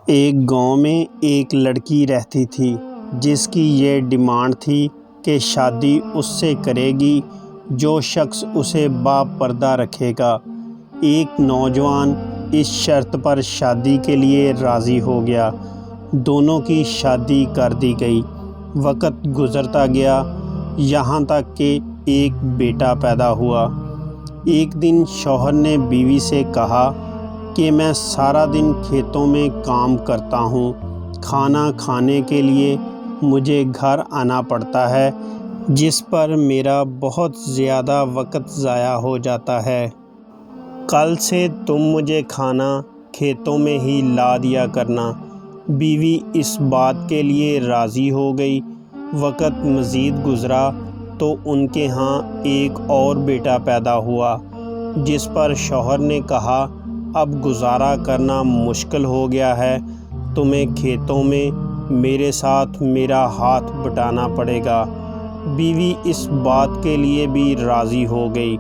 ایک گاؤں میں ایک لڑکی رہتی تھی جس کی یہ ڈیمانڈ تھی کہ شادی اس سے کرے گی جو شخص اسے با پردہ رکھے گا۔ ایک نوجوان اس شرط پر شادی کے لیے راضی ہو گیا۔ دونوں کی شادی کر دی گئی۔ وقت گزرتا گیا یہاں تک کہ ایک بیٹا پیدا ہوا۔ ایک دن شوہر نے بیوی سے کہا کہ میں سارا دن کھیتوں میں کام کرتا ہوں، کھانا کھانے کے لیے مجھے گھر آنا پڑتا ہے جس پر میرا بہت زیادہ وقت ضائع ہو جاتا ہے۔ کل سے تم مجھے کھانا کھیتوں میں ہی لا دیا کرنا۔ بیوی اس بات کے لیے راضی ہو گئی۔ وقت مزید گزرا تو ان کے ہاں ایک اور بیٹا پیدا ہوا جس پر شوہر نے کہا اب گزارا کرنا مشکل ہو گیا ہے، تمہیں کھیتوں میں میرے ساتھ میرا ہاتھ بٹانا پڑے گا۔ بیوی اس بات کے لیے بھی راضی ہو گئی،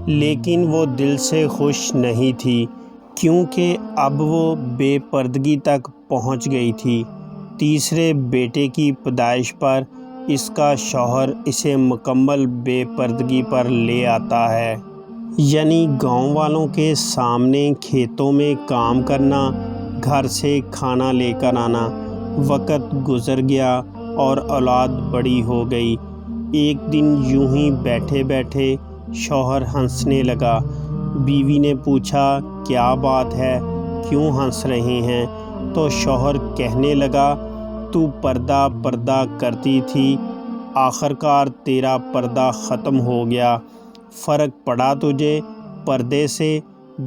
لیکن وہ دل سے خوش نہیں تھی کیونکہ اب وہ بے پردگی تک پہنچ گئی تھی۔ تیسرے بیٹے کی پیدائش پر اس کا شوہر اسے مکمل بے پردگی پر لے آتا ہے، یعنی گاؤں والوں کے سامنے کھیتوں میں کام کرنا، گھر سے کھانا لے کر آنا۔ وقت گزر گیا اور اولاد بڑی ہو گئی۔ ایک دن یوں ہی بیٹھے بیٹھے شوہر ہنسنے لگا۔ بیوی نے پوچھا کیا بات ہے، کیوں ہنس رہے ہیں؟ تو شوہر کہنے لگا تو پردہ پردہ کرتی تھی، آخرکار تیرا پردہ ختم ہو گیا۔ فرق پڑا تجھے پردے سے؟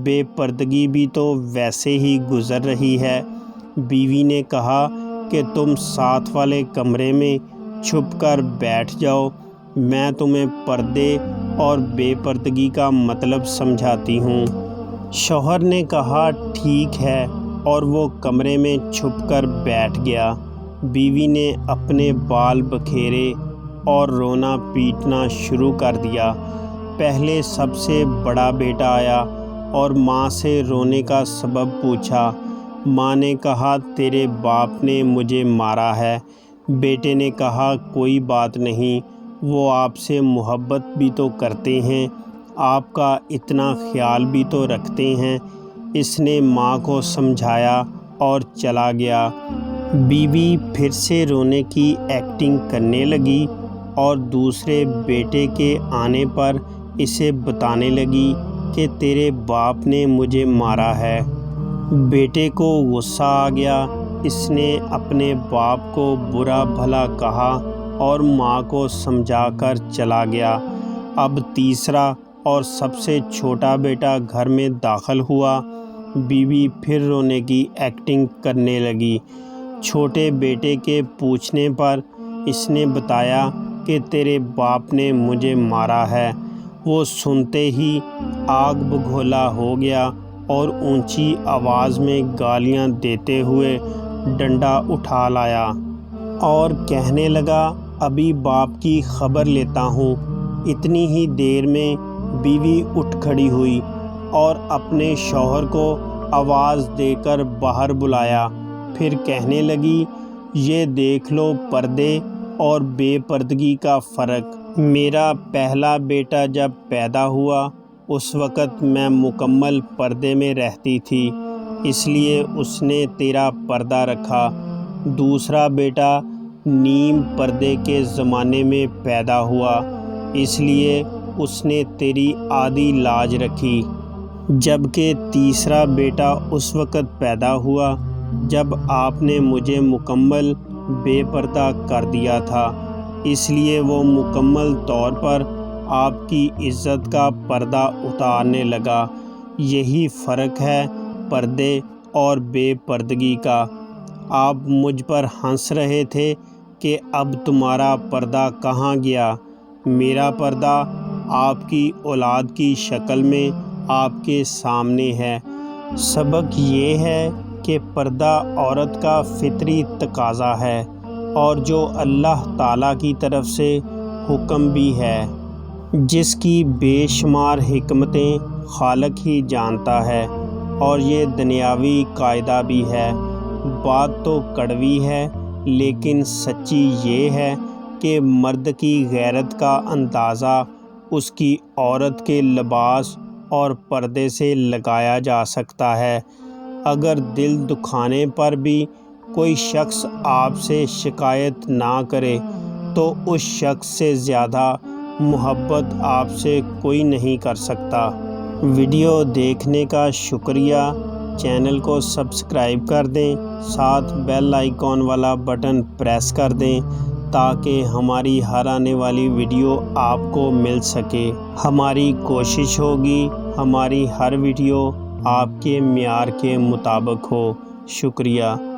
بے پردگی بھی تو ویسے ہی گزر رہی ہے۔ بیوی نے کہا کہ تم ساتھ والے کمرے میں چھپ کر بیٹھ جاؤ، میں تمہیں پردے اور بے پردگی کا مطلب سمجھاتی ہوں۔ شوہر نے کہا ٹھیک ہے، اور وہ کمرے میں چھپ کر بیٹھ گیا۔ بیوی نے اپنے بال بکھیرے اور رونا پیٹنا شروع کر دیا۔ پہلے سب سے بڑا بیٹا آیا اور ماں سے رونے کا سبب پوچھا۔ ماں نے کہا تیرے باپ نے مجھے مارا ہے۔ بیٹے نے کہا کوئی بات نہیں، وہ آپ سے محبت بھی تو کرتے ہیں، آپ کا اتنا خیال بھی تو رکھتے ہیں۔ اس نے ماں کو سمجھایا اور چلا گیا۔ بیوی پھر سے رونے کی ایکٹنگ کرنے لگی اور دوسرے بیٹے کے آنے پر اسے بتانے لگی کہ تیرے باپ نے مجھے مارا ہے۔ بیٹے کو غصہ آ گیا۔ اس نے اپنے باپ کو برا بھلا کہا اور ماں کو سمجھا کر چلا گیا۔ اب تیسرا اور سب سے چھوٹا بیٹا گھر میں داخل ہوا۔ بیوی پھر رونے کی ایکٹنگ کرنے لگی۔ چھوٹے بیٹے کے پوچھنے پر اس نے بتایا کہ تیرے باپ نے مجھے مارا ہے۔ وہ سنتے ہی آگ بگولا ہو گیا اور اونچی آواز میں گالیاں دیتے ہوئے ڈنڈا اٹھا لایا اور کہنے لگا ابھی باپ کی خبر لیتا ہوں۔ اتنی ہی دیر میں بیوی اٹھ کھڑی ہوئی اور اپنے شوہر کو آواز دے کر باہر بلایا، پھر کہنے لگی یہ دیکھ لو پردے اور بے پردگی کا فرق۔ میرا پہلا بیٹا جب پیدا ہوا اس وقت میں مکمل پردے میں رہتی تھی، اس لیے اس نے تیرا پردہ رکھا۔ دوسرا بیٹا نیم پردے کے زمانے میں پیدا ہوا، اس لیے اس نے تیری آدھی لاج رکھی۔ جبکہ تیسرا بیٹا اس وقت پیدا ہوا جب آپ نے مجھے مکمل بے پردہ کر دیا تھا، اس لیے وہ مکمل طور پر آپ کی عزت کا پردہ اتارنے لگا۔ یہی فرق ہے پردے اور بے پردگی کا۔ آپ مجھ پر ہنس رہے تھے کہ اب تمہارا پردہ کہاں گیا؟ میرا پردہ آپ کی اولاد کی شکل میں آپ کے سامنے ہے۔ سبق یہ ہے کہ پردہ عورت کا فطری تقاضا ہے اور جو اللہ تعالیٰ کی طرف سے حکم بھی ہے، جس کی بے شمار حکمتیں خالق ہی جانتا ہے، اور یہ دنیاوی قاعدہ بھی ہے۔ بات تو کڑوی ہے لیکن سچی یہ ہے کہ مرد کی غیرت کا اندازہ اس کی عورت کے لباس اور پردے سے لگایا جا سکتا ہے۔ اگر دل دکھانے پر بھی کوئی شخص آپ سے شکایت نہ کرے تو اس شخص سے زیادہ محبت آپ سے کوئی نہیں کر سکتا۔ ویڈیو دیکھنے کا شکریہ۔ چینل کو سبسکرائب کر دیں، ساتھ بیل آئیکن والا بٹن پریس کر دیں تاکہ ہماری ہر آنے والی ویڈیو آپ کو مل سکے۔ ہماری کوشش ہوگی ہماری ہر ویڈیو آپ کے معیار کے مطابق ہو۔ شکریہ۔